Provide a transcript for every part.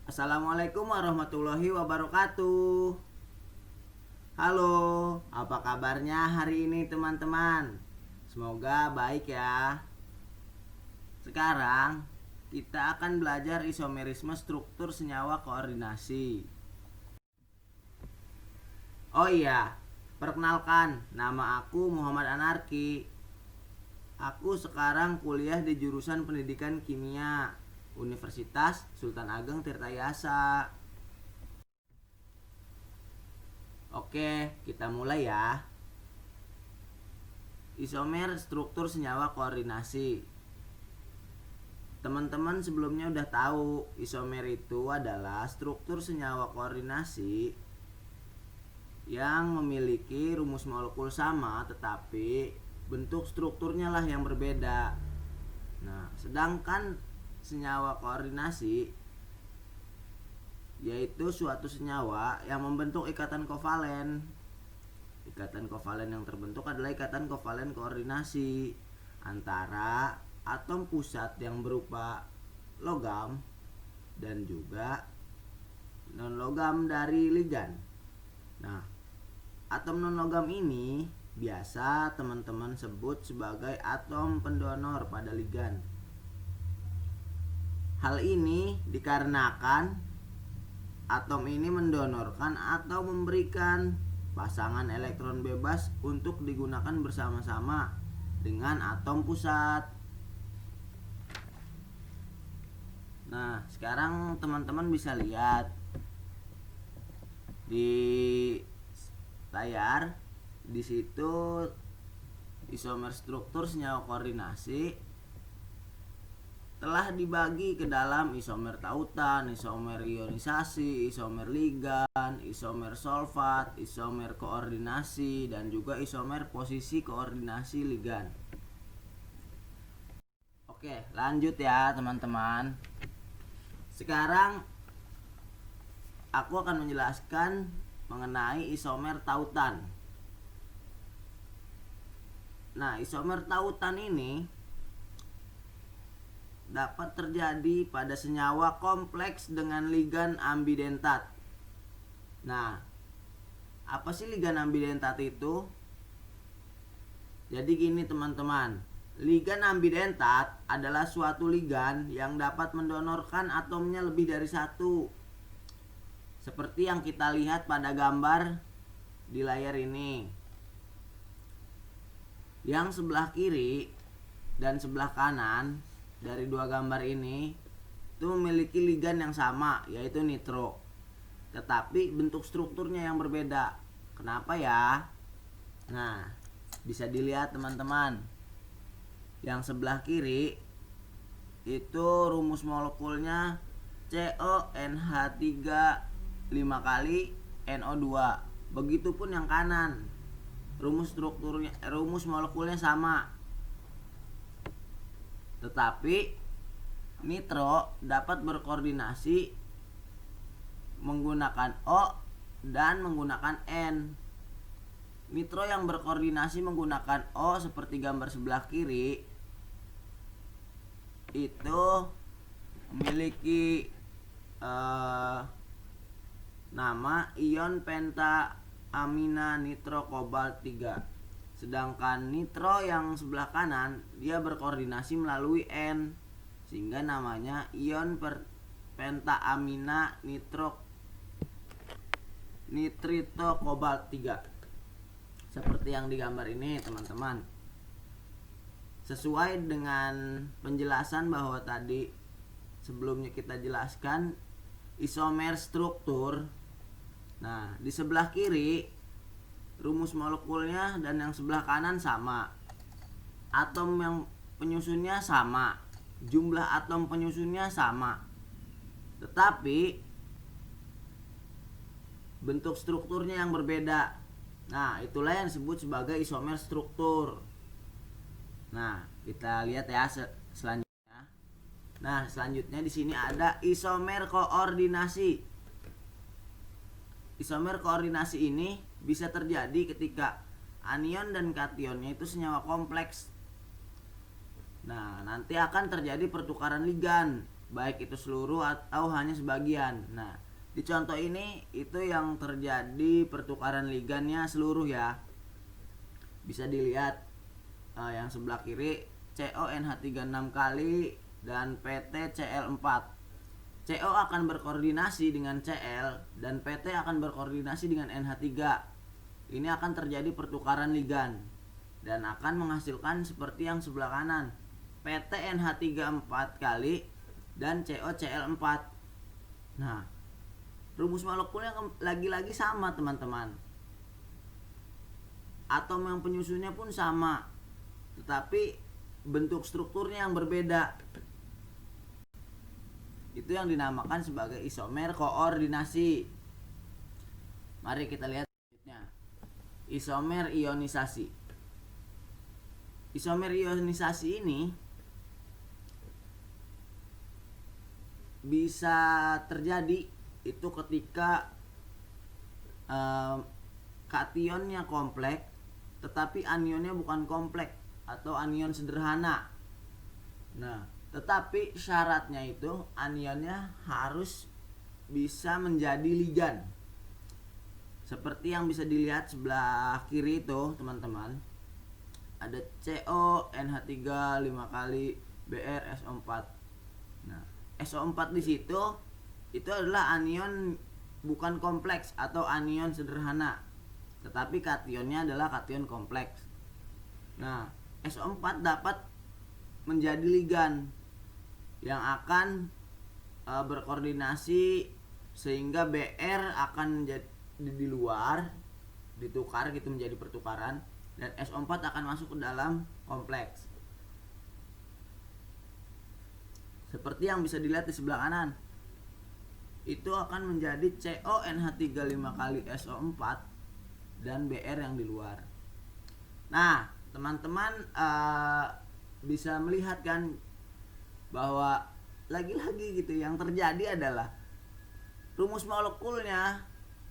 Assalamualaikum warahmatullahi wabarakatuh. Halo, apa kabarnya hari ini teman-teman? Semoga baik ya. Sekarang kita akan belajar isomerisme struktur senyawa koordinasi. Oh iya, perkenalkan, nama aku Muhammad Anarki. Aku sekarang kuliah di jurusan Pendidikan Kimia Universitas Sultan Ageng Tirtayasa. Oke, kita mulai ya. Isomer struktur senyawa koordinasi. Teman-teman sebelumnya udah tahu, isomer itu adalah struktur senyawa koordinasi yang memiliki rumus molekul sama tetapi bentuk strukturnya lah yang berbeda. Nah, sedangkan senyawa koordinasi yaitu suatu senyawa yang membentuk ikatan kovalen. Ikatan kovalen yang terbentuk adalah ikatan kovalen koordinasi antara atom pusat yang berupa logam dan juga non logam dari ligan. Nah, atom non logam ini biasa teman-teman sebut sebagai atom pendonor pada ligan. Hal ini dikarenakan atom ini mendonorkan atau memberikan pasangan elektron bebas untuk digunakan bersama-sama dengan atom pusat. Nah, sekarang teman-teman bisa lihat di layar, di situ isomer struktur senyawa koordinasi telah dibagi ke dalam isomer tautan, isomer ionisasi, isomer ligan, isomer sulfat, isomer koordinasi, dan juga isomer posisi koordinasi ligan. Oke, lanjut ya teman-teman. Sekarang aku akan menjelaskan mengenai isomer tautan. Nah, isomer tautan ini dapat terjadi pada senyawa kompleks dengan ligan ambidentat. Nah, apa sih ligan ambidentat itu? Jadi gini teman-teman, ligan ambidentat adalah suatu ligan yang dapat mendonorkan atomnya lebih dari satu. Seperti yang kita lihat pada gambar di layar ini. Yang sebelah kiri dan sebelah kanan dari dua gambar ini itu memiliki ligan yang sama, yaitu nitro. Tetapi bentuk strukturnya yang berbeda. Kenapa ya? Nah, bisa dilihat teman-teman. Yang sebelah kiri itu rumus molekulnya CONH3 5 kali NO2. Begitupun yang kanan. Rumus molekulnya sama. Tetapi nitro dapat berkoordinasi menggunakan O dan menggunakan N. Nitro yang berkoordinasi menggunakan O seperti gambar sebelah kiri itu memiliki nama ion pentaamina nitro kobalt 3. Sedangkan nitro yang sebelah kanan dia berkoordinasi melalui N sehingga namanya ion pentaamina nitrito kobalt 3. Seperti yang digambar ini teman-teman. Sesuai dengan penjelasan bahwa tadi sebelumnya kita jelaskan isomer struktur. Nah, di sebelah kiri rumus molekulnya dan yang sebelah kanan sama. Atom yang penyusunnya sama. Jumlah atom penyusunnya sama. Tetapi bentuk strukturnya yang berbeda. Nah, itulah yang disebut sebagai isomer struktur. Nah, kita lihat ya selanjutnya. Nah, selanjutnya di sini ada isomer koordinasi. Isomer koordinasi ini bisa terjadi ketika anion dan kationnya itu senyawa kompleks. Nah, nanti akan terjadi pertukaran ligan baik itu seluruh atau hanya sebagian. Nah, di contoh ini itu yang terjadi pertukaran ligannya seluruh ya. Bisa dilihat yang sebelah kiri CONH36 kali dan PTCl4. CO akan berkoordinasi dengan Cl dan PT akan berkoordinasi dengan NH3. Ini akan terjadi pertukaran ligan dan akan menghasilkan seperti yang sebelah kanan, PTNH3 4 kali dan COCl4. Nah, rumus molekulnya lagi-lagi sama teman-teman. Atom yang penyusunnya pun sama, tetapi bentuk strukturnya yang berbeda. Itu yang dinamakan sebagai isomer koordinasi. Mari kita lihat selanjutnya. Isomer ionisasi. Isomer ionisasi ini bisa terjadi itu ketika kationnya kompleks tetapi anionnya bukan kompleks atau anion sederhana. Nah, tetapi syaratnya itu anionnya harus bisa menjadi ligan. Seperti yang bisa dilihat sebelah kiri itu, teman-teman. Ada CO, NH3 5 kali, Br, SO4. Nah, SO4 di situ itu adalah anion bukan kompleks atau anion sederhana. Tetapi kationnya adalah kation kompleks. Nah, SO4 dapat menjadi ligan yang akan berkoordinasi sehingga Br akan menjadi di luar, ditukar gitu menjadi pertukaran, dan SO4 akan masuk ke dalam kompleks. Seperti yang bisa dilihat di sebelah kanan. Itu akan menjadi CONH35 kali SO4 dan Br yang di luar. Nah, teman-teman bisa melihat kan bahwa lagi-lagi gitu yang terjadi adalah rumus molekulnya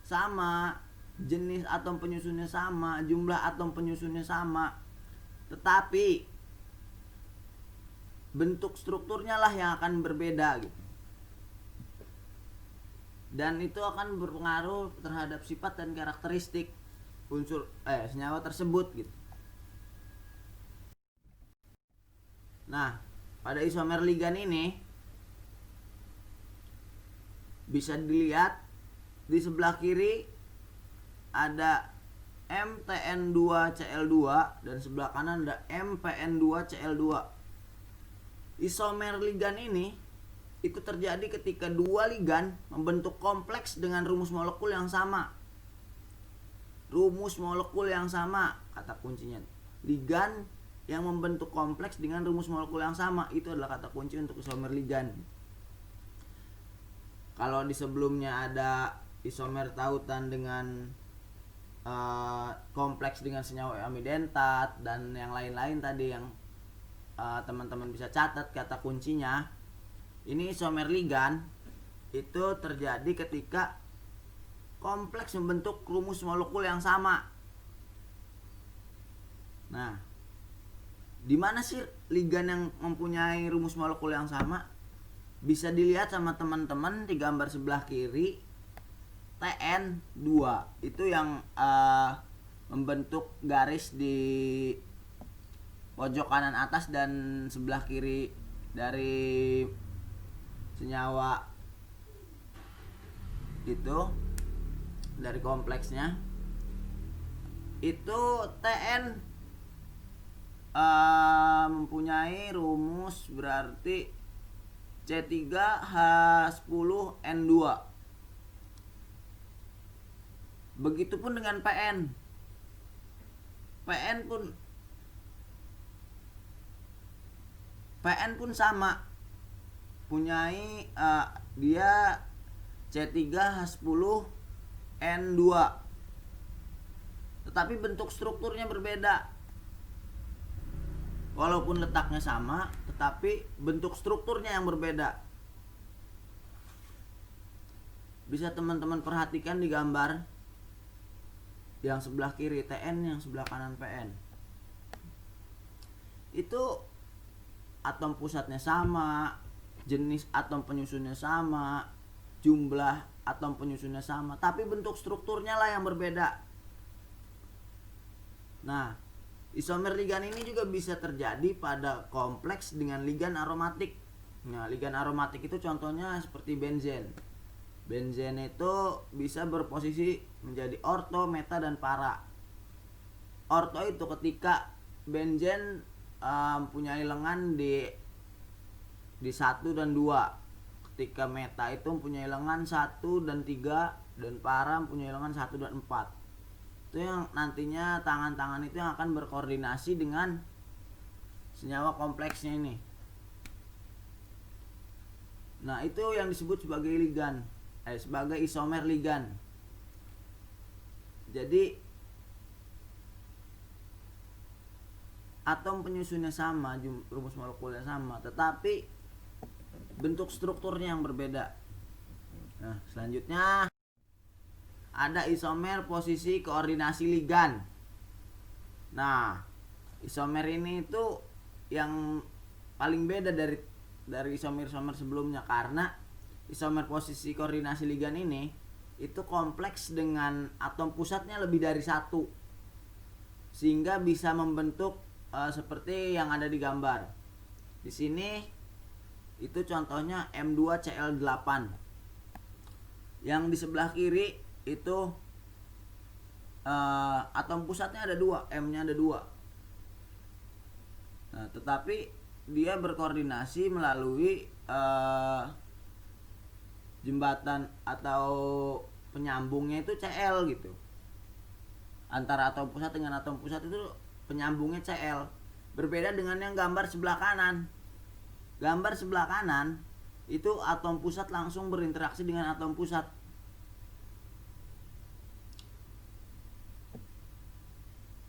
sama, jenis atom penyusunnya sama, jumlah atom penyusunnya sama, tetapi bentuk strukturnya lah yang akan berbeda gitu. Dan itu akan berpengaruh terhadap sifat dan karakteristik unsur senyawa tersebut gitu. Nah, pada isomer ligan ini bisa dilihat di sebelah kiri ada MTN2Cl2 dan sebelah kanan ada MPN2Cl2. Isomer ligan ini itu terjadi ketika dua ligan membentuk kompleks dengan rumus molekul yang sama. Rumus molekul yang sama, kata kuncinya. Ligan yang membentuk kompleks dengan rumus molekul yang sama, itu adalah kata kunci untuk isomer ligan. Kalau di sebelumnya ada isomer tautan dengan kompleks dengan senyawa amidentat dan yang lain-lain tadi yang teman-teman bisa catat kata kuncinya. Ini isomer ligan itu terjadi ketika kompleks membentuk rumus molekul yang sama. Nah, di mana sih ligan yang mempunyai rumus molekul yang sama? Bisa dilihat sama teman-teman di gambar sebelah kiri, TN2 itu yang membentuk garis di pojok kanan atas dan sebelah kiri dari senyawa itu dari kompleksnya. Itu TN mempunyai rumus berarti C3H10N2. Begitupun dengan PN. PN pun sama. Punyai dia C3H10N2. Tetapi bentuk strukturnya berbeda. Walaupun letaknya sama, tetapi bentuk strukturnya yang berbeda. Bisa teman-teman perhatikan di gambar yang sebelah kiri TN, yang sebelah kanan PN. Itu atom pusatnya sama, jenis atom penyusunnya sama, jumlah atom penyusunnya sama, tapi bentuk strukturnya lah yang berbeda. Nah, isomer ligan ini juga bisa terjadi pada kompleks dengan ligan aromatik. Nah, ligan aromatik itu contohnya seperti benzen. Benzen itu bisa berposisi menjadi orto, meta, dan para. Orto itu ketika benzen punya lengan di 1 dan 2. Ketika meta itu punya lengan 1 dan 3, dan para punya lengan 1 dan 4. Itu yang nantinya tangan-tangan itu yang akan berkoordinasi dengan senyawa kompleksnya ini. Nah, itu yang disebut sebagai ligan, sebagai isomer ligan. Jadi atom penyusunnya sama, rumus molekulnya sama, tetapi bentuk strukturnya yang berbeda. Nah, selanjutnya ada isomer posisi koordinasi ligan. Nah, isomer ini itu yang paling beda dari isomer-isomer sebelumnya, karena isomer posisi koordinasi ligan ini itu kompleks dengan atom pusatnya lebih dari 1, sehingga bisa membentuk seperti yang ada di gambar. Di sini itu contohnya M2Cl8. Yang di sebelah kiri itu atom pusatnya ada 2, M-nya ada 2. Nah, tetapi dia berkoordinasi melalui jembatan atau penyambungnya itu Cl gitu. Antara atom pusat dengan atom pusat itu penyambungnya Cl. Berbeda dengan yang gambar sebelah kanan. Gambar sebelah kanan itu atom pusat langsung berinteraksi dengan atom pusat.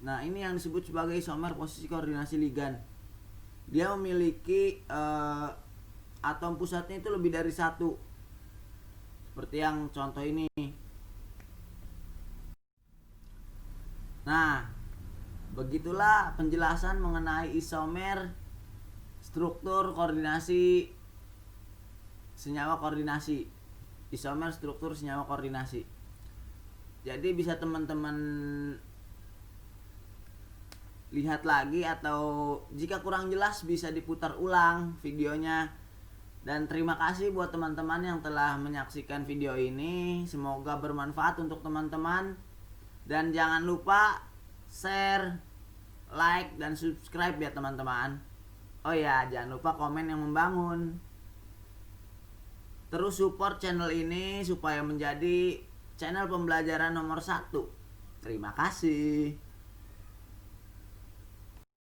Nah, ini yang disebut sebagai isomer posisi koordinasi ligan. Dia memiliki atom pusatnya itu lebih dari 1. Seperti yang contoh ini. Nah, begitulah penjelasan mengenai isomer, struktur, koordinasi senyawa koordinasi. Isomer, struktur, senyawa koordinasi. Jadi bisa teman-teman lihat lagi, atau jika kurang jelas bisa diputar ulang videonya. Dan terima kasih buat teman-teman yang telah menyaksikan video ini. Semoga bermanfaat untuk teman-teman. Dan jangan lupa share, like, dan subscribe ya teman-teman. Oh ya, jangan lupa komen yang membangun. Terus support channel ini supaya menjadi channel pembelajaran nomor 1. Terima kasih.